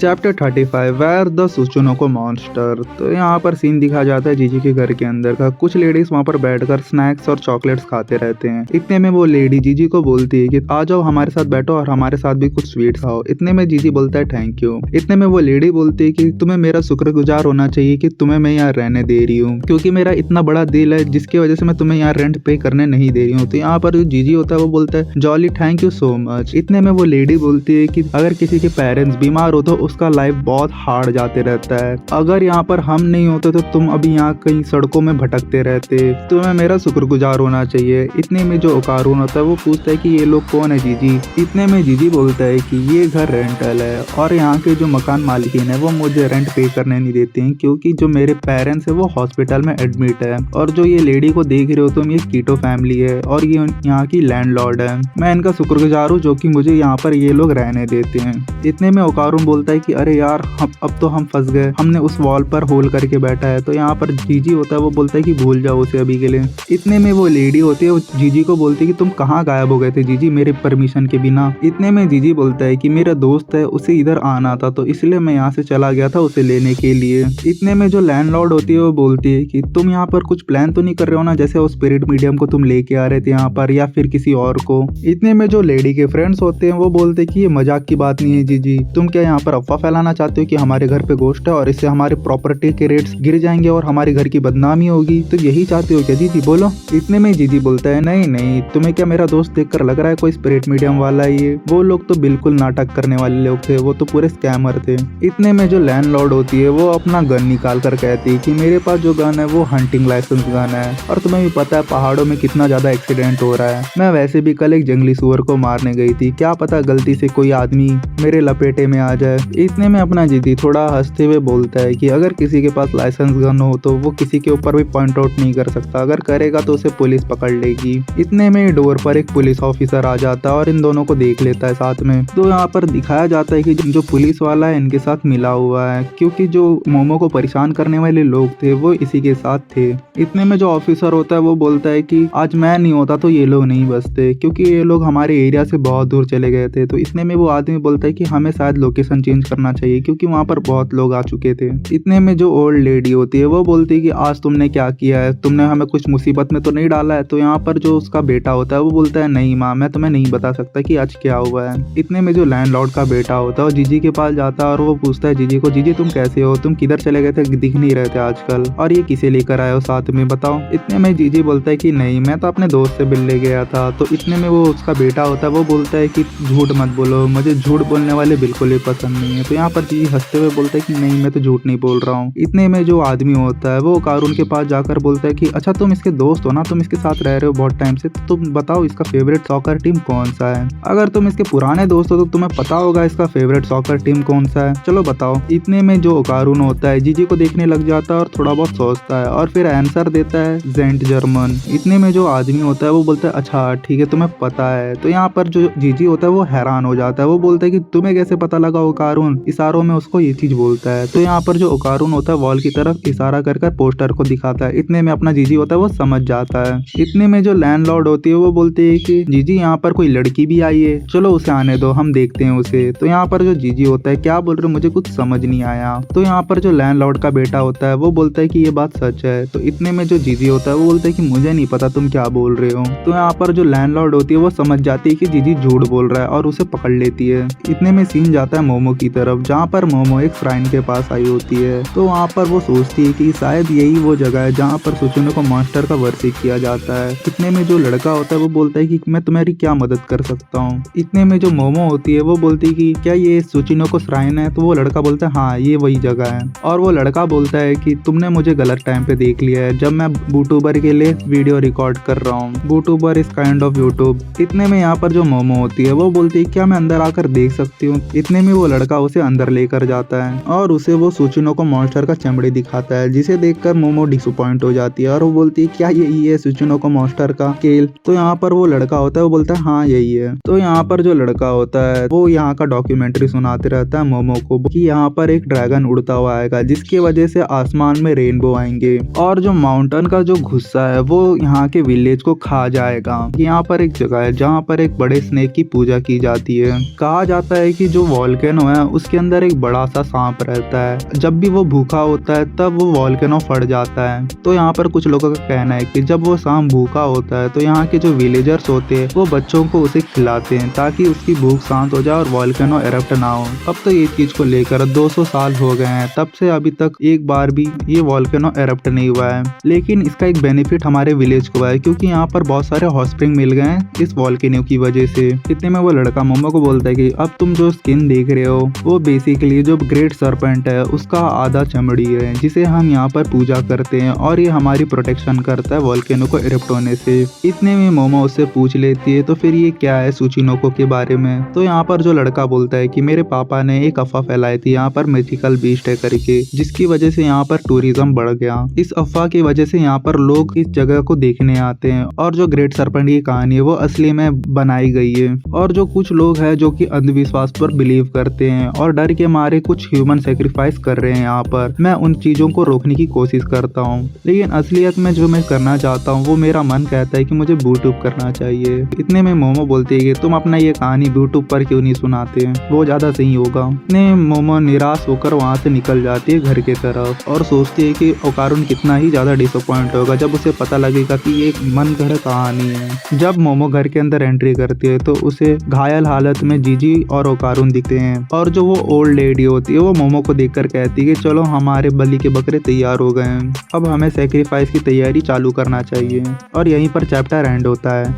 Chapter 35 where the Tsuchinoko monster. तो यहाँ पर सीन दिखाया जाता है जीजी के घर के अंदर का। कुछ लेडीज वहाँ पर बैठकर स्नैक्स और चॉकलेट्स खाते रहते हैं। इतने में वो लेडी जीजी को बोलती है कि आ जाओ हमारे साथ बैठो और हमारे साथ भी कुछ स्वीट खाओ। इतने में जीजी बोलता है थैंक यू। इतने में वो लेडी बोलती है कि तुम्हें मेरा शुक्रगुजार होना चाहिए कि तुम्हें मैं यहाँ रहने दे रही हूँ, क्योंकि मेरा इतना बड़ा दिल है जिसकी वजह से मैं तुम्हें यहाँ रेंट पे करने नहीं दे रही हूँ। तो यहाँ पर जो जीजी होता है वो बोलता है jolly thank you so much. इतने में वो लेडी बोलती है कि अगर किसी के पेरेंट्स बीमार हो तो उसका लाइफ बहुत हार्ड जाते रहता है। अगर यहाँ पर हम नहीं होते तो तुम अभी यहाँ कहीं सड़कों में भटकते रहते। तुम्हें मेरा शुक्रगुजार होना चाहिए। इतने में जो ओकारून होता है वो पूछता है कि ये लोग कौन है जीजी। इतने में जीजी बोलता है कि ये घर रेंटल है और यहाँ के जो मकान मालिकीन है वो मुझे रेंट पे करने नहीं देते हैं, क्योंकि जो मेरे पेरेंट्स है वो हॉस्पिटल में एडमिट है। और जो ये लेडी को देख रहे हो तुम, ये कीटो फैमिली है और ये यहाँ की लैंडलॉर्ड है। मैं इनका शुक्रगुजार हूँ जो कि मुझे यहाँ पर ये लोग रहने देते हैं। इतने में ओकारून बोलता है कि अरे यार अब तो हम फंस गए, हमने उस वॉल पर होल करके बैठा है। तो यहाँ पर जीजी होता है वो बोलता है कि भूल जाओ उसे अभी के लिए। इतने में वो लेडी होती है वो जीजी को बोलती है कि तुम कहाँ गायब हो गए थे जीजी मेरे परमिशन के बिना। इतने में जीजी बोलता है कि मेरा दोस्त है उसे इधर आना था तो इसलिए मैं यहाँ से चला गया था उसे लेने के लिए। इतने में जो लैंडलॉर्ड होती है वो बोलती है कि तुम यहाँ पर कुछ प्लान तो नहीं कर रहे हो ना, जैसे वो स्पिरिट मीडियम को तुम लेके आ रहे थे यहाँ पर या फिर किसी और को। इतने में जो लेडी के फ्रेंड्स होते हैं वो बोलते हैं कि ये मजाक की बात नहीं है जीजी, तुम क्या यहाँ पर अफवाह फैलाना चाहते हो कि हमारे घर पे गोश्त है और इससे हमारे प्रॉपर्टी के रेट्स गिर जाएंगे और हमारे घर की बदनामी होगी, तो यही चाहते हो क्या जीजी बोलो। इतने में जीजी बोलता है नहीं नहीं, तुम्हें क्या मेरा दोस्त देखकर लग रहा है कोई स्पिरिट मीडियम वाला है ये, वो लोग तो बिल्कुल नाटक करने वाले लोग थे, वो तो पूरे स्कैमर थे। इतने में जो लैंडलॉर्ड होती है वो अपना गन निकाल कर कहती है कि मेरे पास जो गन है वो हंटिंग लाइसेंस गन है और तुम्हें भी पता है पहाड़ों में कितना ज्यादा एक्सीडेंट हो रहा है। मैं वैसे भी कल एक जंगली सुअर को मारने गई थी, क्या पता गलती से कोई आदमी मेरे लपेटे में आ जाए। इतने में अपना जीजी थोड़ा हंसते हुए बोलता है कि अगर किसी के पास लाइसेंस गन हो तो वो किसी के ऊपर भी पॉइंट आउट नहीं कर सकता, अगर करेगा तो उसे पुलिस पकड़ लेगी। इतने में डोर पर एक पुलिस ऑफिसर आ जाता है और इन दोनों को देख लेता है साथ में। तो यहाँ पर दिखाया जाता है कि जो पुलिस वाला है इनके साथ मिला हुआ है, क्योंकि जो मोमो को परेशान करने वाले लोग थे वो इसी के साथ थे। इतने में जो ऑफिसर होता है वो बोलता है कि आज मैं नहीं होता तो ये लोग नहीं बचते, क्योंकि ये लोग हमारे एरिया से बहुत दूर चले गए थे। तो इतने में वो आदमी बोलता है कि हमें शायद लोकेशन चेंज करना चाहिए क्योंकि वहाँ पर बहुत लोग आ चुके थे। इतने में जो ओल्ड लेडी होती है वो बोलती है कि आज तुमने क्या किया है, तुमने हमें कुछ मुसीबत में तो नहीं डाला है। तो यहाँ पर जो उसका बेटा होता है वो बोलता है नहीं माँ, मैं तुम्हें नहीं बता सकता कि आज क्या हुआ है। इतने में जो लैंडलॉर्ड का बेटा होता है वो जीजी के पास जाता है और वो पूछता है जीजी को, जीजी तुम कैसे हो, तुम किधर चले गए थे, दिख नहीं रहे थे आजकल, और ये किसे लेकर आए हो साथ में बताओ। इतने में जीजी बोलता है कि नहीं मैं तो अपने दोस्त से मिलने गया था। तो इतने में वो उसका बेटा होता है वो बोलता है कि झूठ मत बोलो, मुझे झूठ बोलने वाले बिल्कुल भी पसंद नहीं है। तो यहाँ पर जीजी हंसते हुए बोलता है कि नहीं मैं तो झूठ नहीं बोल रहा हूँ। इतने में जो आदमी होता है वो कारून के पास जाकर बोलता है कि अच्छा तुम इसके दोस्त हो ना, तुम इसके साथ रह रहे हो बहुत टाइम से, तो तुम बताओ इसका फेवरेट सॉकर टीम कौन सा है। अगर तुम इसके पुराने दोस्त हो तो तुम्हें पता होगा इसका फेवरेट सॉकर टीम कौन सा है, चलो बताओ। इतने में जो कारून होता है जीजी को देखने लग जाता है और थोड़ा बहुत सोचता है और फिर आंसर देता है जेंट जर्मन। इतने में जो आदमी होता है वो बोलता है अच्छा ठीक है तुम्हें पता है। तो यहाँ पर जो जीजी होता है वो हैरान हो जाता है, वो बोलता है कि तुम्हें कैसे पता लगा ओकारून, इशारों में उसको ये चीज बोलता है। तो यहाँ पर जो ओकारून होता है वॉल की तरफ इशारा कर पोस्टर को दिखाता है। इतने में अपना जीजी होता है वो समझ जाता है। इतने में जो लैंडलॉर्ड होती है वो बोलती है कि जीजी यहाँ पर कोई लड़की भी आई है, चलो उसे आने दो हम देखते हैं उसे। तो यहाँ पर जो जीजी होता है क्या बोल रहे हो मुझे कुछ समझ नहीं आया। तो यहाँ पर जो लैंडलॉर्ड का बेटा होता है वो बोलता है कि ये बात सच है। तो इतने में जो जीजी होता है वो बोलता है कि मुझे नहीं पता तुम क्या बोल रहे हो। तो यहाँ पर जो लैंडलॉर्ड होती है वो समझ जाती है कि जीजी झूठ बोल रहा है और उसे पकड़ लेती है। इतने में सीन जाता है मोमो की तरफ, जहाँ पर मोमो एक श्राइन के पास आई होती है। तो वहाँ पर वो सोचती है कि शायद यही वो जगह है जहाँ पर सुचुनोको मॉन्स्टर का वर्शिप किया जाता है। इतने में जो लड़का होता है वो बोलता है कि मैं तुम्हारी क्या मदद कर सकता हूँ। इतने में जो मोमो होती है वो बोलती है कि क्या ये सुचुनोको श्राइन है। तो वो लड़का बोलता है हाँ ये वही जगह है। और वो लड़का बोलता है कि तुमने मुझे गलत टाइम पे देख लिया है जब मैं बूटूबर के लिए वीडियो रिकॉर्ड कर रहा हूँ, बूटूबर इज काइंड ऑफ यूट्यूब। इतने में यहाँ पर जो मोमो होती है वो बोलती है क्या मैं अंदर आकर देख सकती हूँ। इतने में वो लड़का उसे अंदर लेकर जाता है और उसे वो सुचुनोको मॉन्स्टर का चमड़ी दिखाता है, जिसे देखकर मोमो डिसअपॉइंट हो जाती है और वो बोलती है क्या यही है सुचुनोको मॉन्स्टर का स्केल। तो यहाँ पर वो लड़का होता है वो बोलता है हाँ यही है। तो यहाँ पर जो लड़का होता है वो यहाँ का डॉक्यूमेंट्री सुनाते रहता है मोमो को कि यहाँ पर एक ड्रैगन उड़ता हुआ आएगा जिसकी वजह से आसमान में रेनबो आएंगे और जो माउंटेन का जो गुस्सा है वो यहाँ के विलेज को खा जाएगा। यहाँ पर एक जगह है जहाँ पर एक बड़े स्नेक की पूजा की जाती है। कहा जाता है कि जो वॉल्केनो है उसके अंदर एक बड़ा सा सांप रहता है। जब भी वो भूखा होता है तब वो वॉल्केनो फट जाता है। तो यहाँ पर कुछ लोगों का कहना है कि जब वो सांप भूखा होता है तो यहाँ के जो विलेजर्स होते हैं वो बच्चों को उसे खिलाते हैं ताकि उसकी भूख शांत हो जाए और वॉल्केनो एरप्ट ना हो। अब तो ये चीज को लेकर 200 साल हो गए हैं, तब से अभी तक एक बार भी ये वॉल्केनो एरप्ट नहीं हुआ है। लेकिन इसका एक बेनिफिट हमारे विलेज को है क्योंकि यहाँ पर बहुत सारे हॉट स्प्रिंग मिल गए हैं इस वॉल्केनो की वजह से। इतने में वो लड़का मोमो को बोलता है कि अब तुम जो स्किन देख रहे हो वो बेसिकली जो ग्रेट सरपेंट है उसका आधा चमड़ी है जिसे हम यहाँ पर पूजा करते हैं और ये हमारी प्रोटेक्शन करता है वॉल्केनो को इरप्ट होने से। इतने में मोमो उससे पूछ लेती है तो फिर ये क्या है सुचिनोको के बारे में। तो यहाँ पर जो लड़का बोलता है कि मेरे पापा ने एक अफवाह फैलाई थी यहाँ पर मिथिकल बीस्ट है करके, जिसकी वजह से यहाँ पर टूरिज्म बढ़ गया। इस अफवाह की वजह से यहाँ पर लोग इस जगह को देखने आते हैं और जो ग्रेट सरपेंट की कहानी है वो असली में बनाई गई है। और जो कुछ लोग हैं जो कि अंधविश्वास पर बिलीव करते हैं और डर के मारे कुछ ह्यूमन सेक्रीफाइस कर रहे हैं यहाँ पर, मैं उन चीजों को रोकने की कोशिश करता हूँ। लेकिन असलियत में जो मैं करना चाहता हूँ वो मेरा मन कहता है कि मुझे यूट्यूब करना चाहिए। इतने में मोमो बोलते है कि तुम अपना ये कहानी यूट्यूब पर क्यों नहीं सुनाते, वो ज्यादा सही होगा। इतने मोमो निराश होकर वहाँ से निकल जाती है घर की तरफ और सोचती है कि ओकारुन कितना ही ज्यादा डिसअपॉइंट होगा जब उसे पता लगेगा कि ये एक मन गढ़ कहानी है। जब मोमो घर के अंदर एंट्री करती है तो उसे घायल हालत में जीजी और ओकारुन दिखते हैं और जो वो ओल्ड लेडी होती है वो मोमो को देखकर कहती है कि चलो हमारे बलि के बकरे तैयार हो गए हैं, अब हमें सेक्रीफाइस की तैयारी चालू करना चाहिए। और यहीं पर चैप्टर एंड होता है।